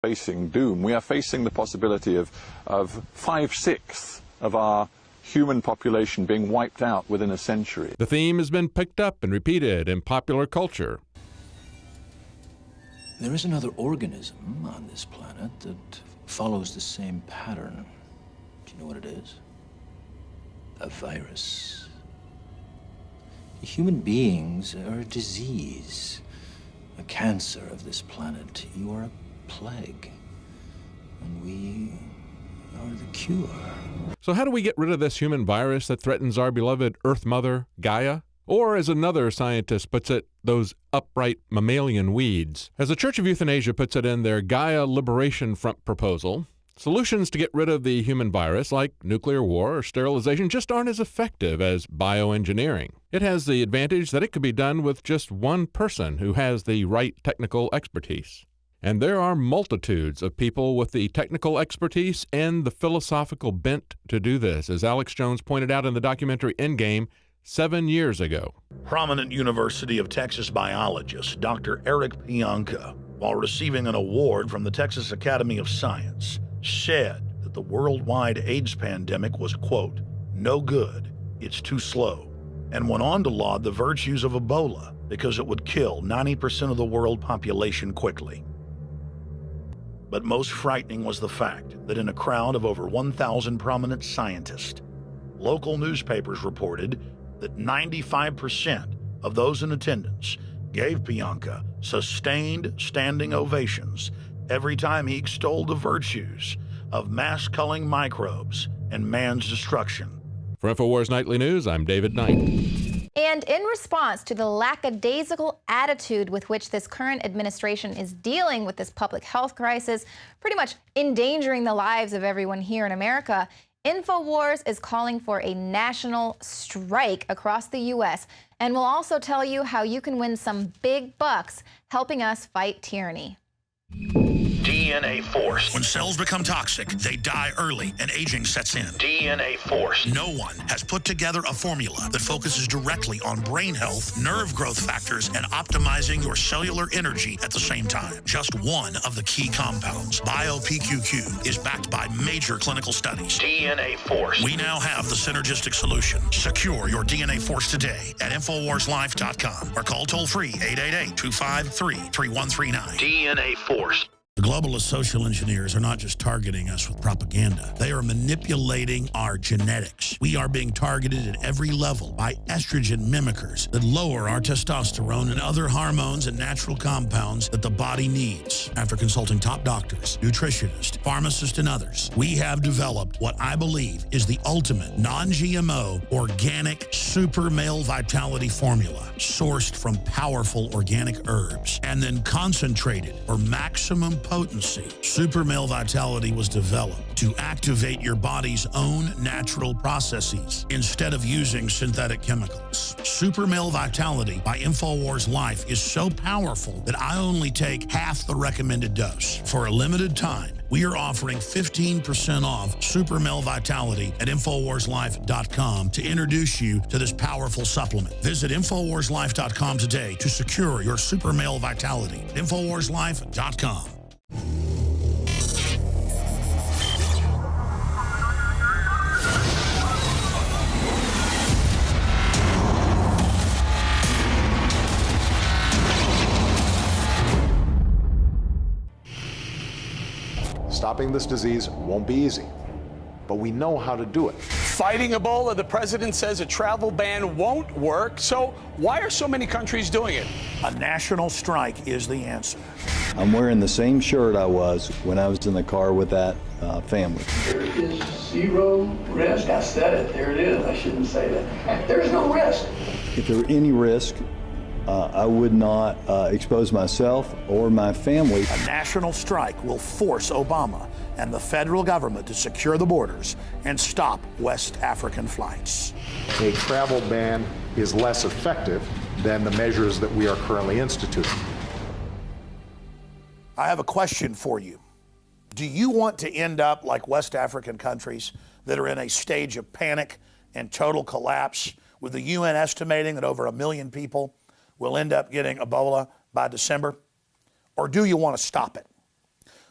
facing doom. We are facing the possibility of 5/6 of our human population being wiped out within a century. The theme has been picked up and repeated in popular culture. There is another organism on this planet that follows the same pattern. Do you know what it is? A virus. Human beings are a disease, a cancer of this planet. You are a plague, and we are the cure. So how do we get rid of this human virus that threatens our beloved Earth Mother, Gaia? Or, as another scientist puts it, those upright mammalian weeds. As the Church of Euthanasia puts it in their Gaia Liberation Front proposal, solutions to get rid of the human virus, like nuclear war or sterilization, just aren't as effective as bioengineering. It has the advantage that it could be done with just one person who has the right technical expertise. And there are multitudes of people with the technical expertise and the philosophical bent to do this, as Alex Jones pointed out in the documentary Endgame 7 years ago. Prominent University of Texas biologist Dr. Eric Pianka, while receiving an award from the Texas Academy of Science, said that the worldwide AIDS pandemic was, quote, no good, it's too slow, and went on to laud the virtues of Ebola because it would kill 90% of the world population quickly. But most frightening was the fact that in a crowd of over 1,000 prominent scientists, local newspapers reported that 95% of those in attendance gave Pianka sustained standing ovations every time he extolled the virtues of mass-culling microbes and man's destruction. For INFOWARS Nightly News, I'm David Knight. And in response to the lackadaisical attitude with which this current administration is dealing with this public health crisis, pretty much endangering the lives of everyone here in America, INFOWARS is calling for a national strike across the U.S. And we'll also tell you how you can win some big bucks helping us fight tyranny. DNA Force. When cells become toxic, they die early and aging sets in. DNA Force. No one has put together a formula that focuses directly on brain health, nerve growth factors, and optimizing your cellular energy at the same time. Just one of the key compounds, BioPQQ, is backed by major clinical studies. DNA Force. We now have the synergistic solution. Secure your DNA Force today at InfoWarsLife.com or call toll-free 888-253-3139. DNA Force. The globalist social engineers are not just targeting us with propaganda. They are manipulating our genetics. We are being targeted at every level by estrogen mimickers that lower our testosterone and other hormones and natural compounds that the body needs. After consulting top doctors, nutritionists, pharmacists, and others, we have developed what I believe is the ultimate non-GMO organic super male vitality formula sourced from powerful organic herbs and then concentrated for maximum potency. Super Male Vitality was developed to activate your body's own natural processes instead of using synthetic chemicals. Super Male Vitality by InfoWars Life is so powerful that I only take half the recommended dose. For a limited time, we are offering 15% off Super Male Vitality at InfoWarsLife.com to introduce you to this powerful supplement. Visit InfoWarsLife.com today to secure your Super Male Vitality. InfoWarsLife.com. Stopping this disease won't be easy, but we know how to do it. Fighting Ebola, the president says a travel ban won't work. So why are so many countries doing it? A national strike is the answer. I'm wearing the same shirt I was when I was in the car with that family. There is zero risk. I said it. There it is. I shouldn't say that. There's no risk. If there were any risk, I would not expose myself or my family. A national strike will force Obama and the federal government to secure the borders and stop West African flights. A travel ban is less effective than the measures that we are currently instituting. I have a question for you. Do you want to end up like West African countries that are in a stage of panic and total collapse, with the UN estimating that over 1 million people will end up getting Ebola by December? Or do you want to stop it?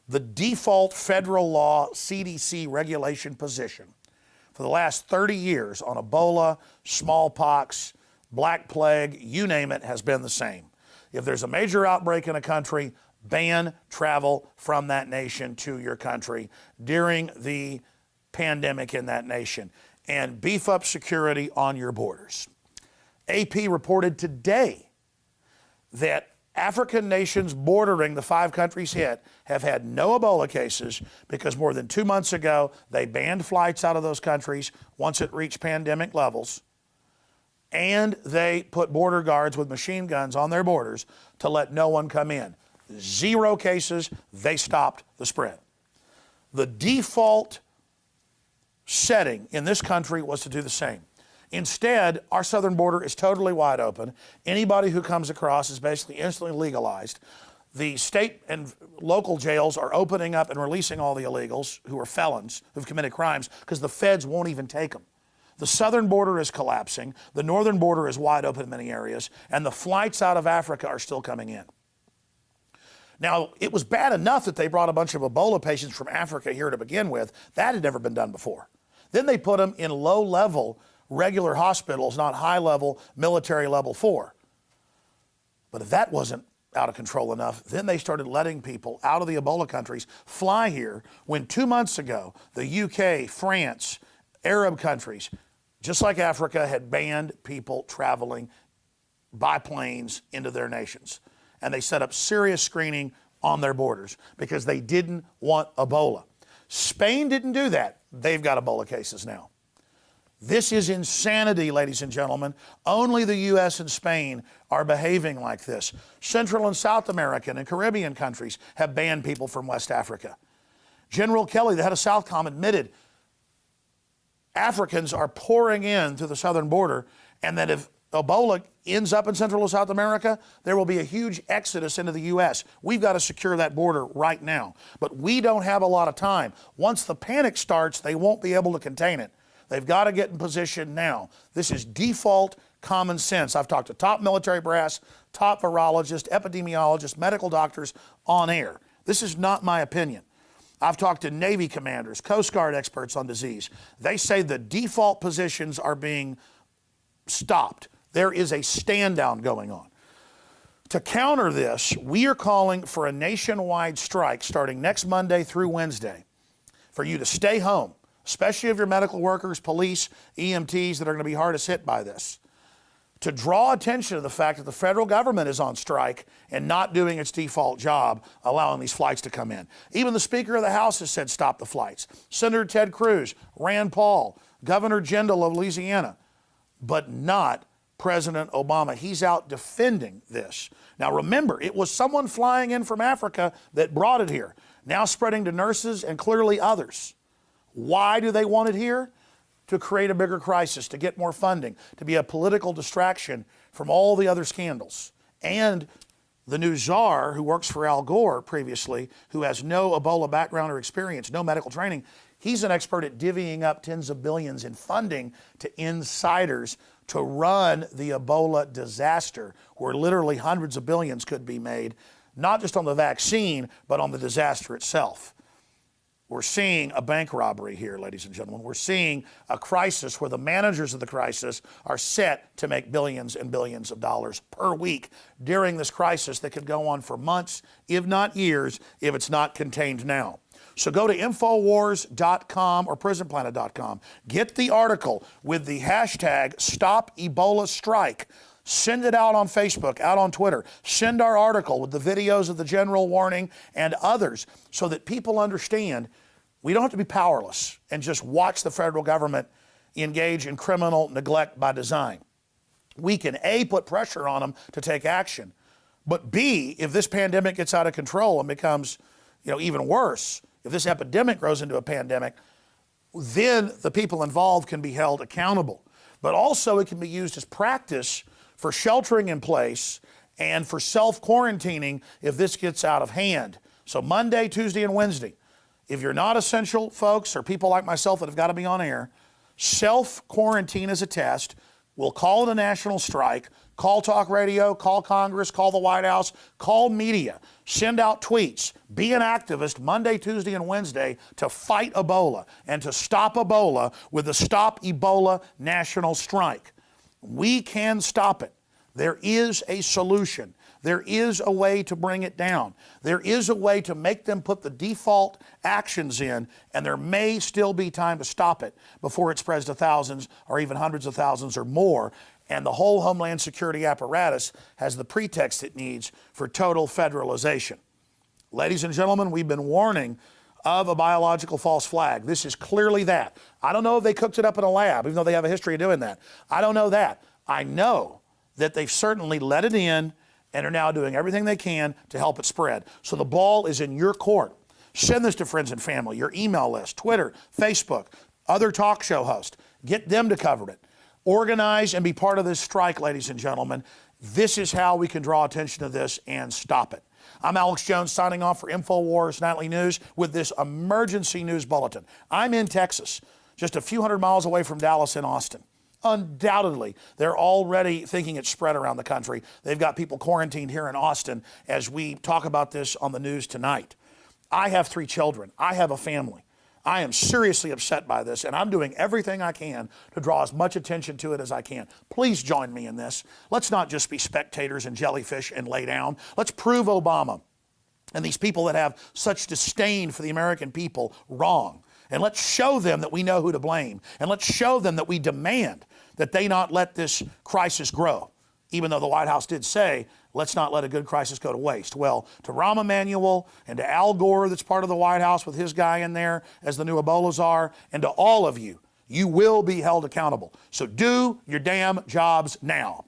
The default federal law CDC regulation position for the last 30 years on Ebola, smallpox, Black Plague, you name it, has been the same. If there's a major outbreak in a country, ban travel from that nation to your country during the pandemic in that nation, and beef up security on your borders. AP reported today that African nations bordering the 5 countries hit have had no Ebola cases because more than 2 months ago, they banned flights out of those countries once it reached pandemic levels. And they put border guards with machine guns on their borders to let no one come in. 0 cases, they stopped the spread. The default setting in this country was to do the same. Instead, our southern border is totally wide open. Anybody who comes across is basically instantly legalized. The state and local jails are opening up and releasing all the illegals who are felons, who've committed crimes, because the feds won't even take them. The southern border is collapsing. The northern border is wide open in many areas, and the flights out of Africa are still coming in. Now, it was bad enough that they brought a bunch of Ebola patients from Africa here to begin with. That had never been done before. Then they put them in low-level regular hospitals, not high-level military level 4. But if that wasn't out of control enough, then they started letting people out of the Ebola countries fly here when 2 months ago, the UK, France, Arab countries, just like Africa, had banned people traveling by planes into their nations. And they set up serious screening on their borders because they didn't want Ebola. Spain didn't do that. They've got Ebola cases now. This is insanity, ladies and gentlemen. Only the U.S. and Spain are behaving like this. Central and South American and Caribbean countries have banned people from West Africa. General Kelly, the head of Southcom, admitted Africans are pouring in through the southern border, and that if Ebola ends up in Central and South America, there will be a huge exodus into the U.S. We've got to secure that border right now. But we don't have a lot of time. Once the panic starts, they won't be able to contain it. They've got to get in position now. This is default common sense. I've talked to top military brass, top virologists, epidemiologists, medical doctors on air. This is not my opinion. I've talked to Navy commanders, Coast Guard experts on disease. They say the default positions are being stopped. There is a stand down going on. To counter this, we are calling for a nationwide strike starting next Monday through Wednesday for you to stay home, especially if you're medical workers, police, EMTs that are going to be hardest hit by this, to draw attention to the fact that the federal government is on strike and not doing its default job, allowing these flights to come in. Even the Speaker of the House has said stop the flights. Senator Ted Cruz, Rand Paul, Governor Jindal of Louisiana, but not President Obama. He's out defending this. Now remember, it was someone flying in from Africa that brought it here, now spreading to nurses and clearly others. Why do they want it here? To create a bigger crisis, to get more funding, to be a political distraction from all the other scandals. And the new czar, who works for Al Gore previously, who has no Ebola background or experience, no medical training, he's an expert at divvying up tens of billions in funding to insiders to run the Ebola disaster, where literally hundreds of billions could be made, not just on the vaccine, but on the disaster itself. We're seeing a bank robbery here, ladies and gentlemen. We're seeing a crisis where the managers of the crisis are set to make billions and billions of dollars per week during this crisis that could go on for months, if not years, if it's not contained now. So go to INFOWARS.com or PrisonPlanet.com. Get the article with the hashtag #StopEbolaStrike. Send it out on Facebook, out on Twitter. Send our article with the videos of the general warning and others so that people understand we don't have to be powerless and just watch the federal government engage in criminal neglect by design. We can A, put pressure on them to take action, but B, if this pandemic gets out of control and becomes, even worse, if this epidemic grows into a pandemic, then the people involved can be held accountable. But also it can be used as practice for sheltering in place and for self-quarantining if this gets out of hand. So Monday, Tuesday, and Wednesday, if you're not essential folks or people like myself that have got to be on air, self-quarantine as a test, will call it a national strike, call talk radio, call Congress, call the White House, call media, send out tweets, be an activist Monday, Tuesday, and Wednesday to fight Ebola and to stop Ebola with the Stop Ebola National Strike. We can stop it. There is a solution. There is a way to bring it down. There is a way to make them put the default actions in, and there may still be time to stop it before it spreads to thousands or even hundreds of thousands or more. And the whole Homeland Security apparatus has the pretext it needs for total federalization. Ladies and gentlemen, we've been warning of a biological false flag. This is clearly that. I don't know if they cooked it up in a lab, even though they have a history of doing that. I don't know that. I know that they've certainly let it in and are now doing everything they can to help it spread. So the ball is in your court. Send this to friends and family, your email list, Twitter, Facebook, other talk show hosts. Get them to cover it. Organize and be part of this strike, ladies and gentlemen. This is how we can draw attention to this and stop it. I'm Alex Jones signing off for INFOWARS Nightly News with this emergency news bulletin. I'm in Texas, just a few hundred miles away from Dallas and Austin. Undoubtedly, they're already thinking it's spread around the country. They've got people quarantined here in Austin as we talk about this on the news tonight. I have 3 children. I have a family. I am seriously upset by this, and I'm doing everything I can to draw as much attention to it as I can. Please join me in this. Let's not just be spectators and jellyfish and lay down. Let's prove Obama and these people that have such disdain for the American people wrong. And let's show them that we know who to blame. And let's show them that we demand that they not let this crisis grow. Even though the White House did say, let's not let a good crisis go to waste. Well, to Rahm Emanuel and to Al Gore, that's part of the White House with his guy in there as the new Ebola czar, and to all of you, you will be held accountable. So do your damn jobs now.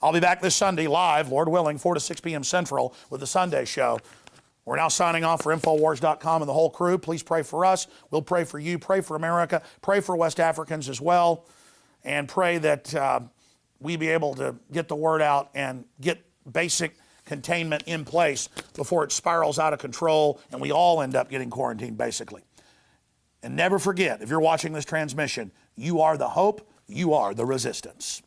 I'll be back this Sunday live, Lord willing, 4 to 6 p.m. Central with the Sunday show. We're now signing off for InfoWars.com and the whole crew. Please pray for us. We'll pray for you. Pray for America. Pray for West Africans as well. And pray that we be able to get the word out and get basic containment in place before it spirals out of control and we all end up getting quarantined, basically. And never forget, if you're watching this transmission, you are the hope, you are the resistance.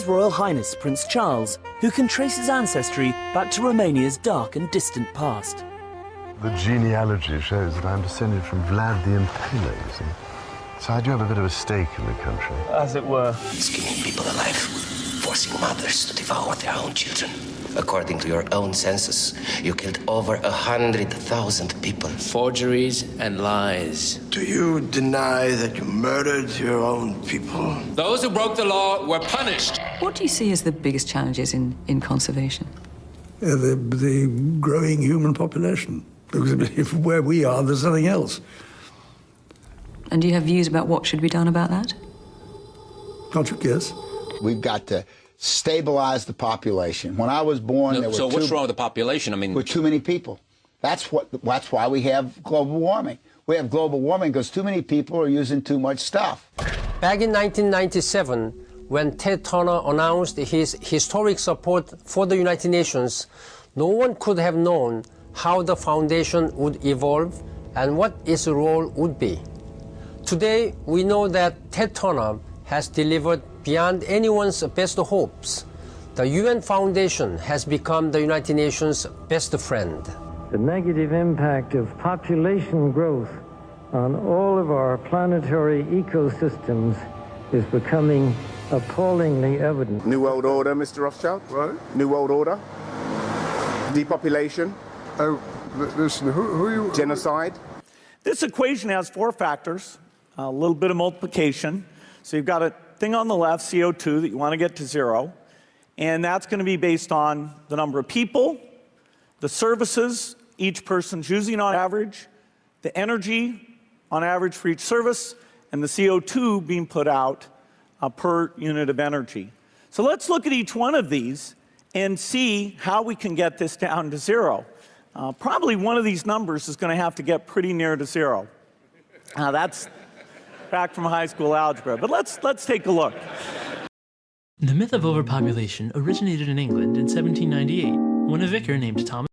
Royal Highness Prince Charles, who can trace his ancestry back to Romania's dark and distant past. The genealogy shows that I'm descended from Vlad the Impaler, you see. So I do have a bit of a stake in the country. As it were. Skinning people alive, forcing mothers to devour their own children. According to your own census, you killed over 100,000 people. Forgeries and lies. Do you deny that you murdered your own people? Those who broke the law were punished. What do you see as the biggest challenges in conservation? The growing human population. Because where we are, there's nothing else. And do you have views about what should be done about that? Can't you guess? We've got to stabilize the population. When I was born, there were so what's wrong with the population? I mean, with too many people. That's why we have global warming. We have global warming because too many people are using too much stuff. Back in 1997, when Ted Turner announced his historic support for the United Nations, no one could have known how the foundation would evolve and what its role would be. Today, we know that Ted Turner has delivered beyond anyone's best hopes. The UN Foundation has become the United Nations' best friend. The negative impact of population growth on all of our planetary ecosystems is becoming appallingly evident. New World Order, Mr. Rothschild? Right. New World Order? Depopulation? Oh, listen, who are you? Genocide? This equation has 4 factors, a little bit of multiplication. So you've got a thing on the left, CO2, that you want to get to 0. And that's going to be based on the number of people, the services each person's using on average, the energy on average for each service, and the CO2 being put out per unit of energy. So let's look at each one of these and see how we can get this down to 0. Probably one of these numbers is going to have to get pretty near to 0. That's back from high school algebra. But let's take a look. The myth of overpopulation originated in England in 1798 when a vicar named Thomas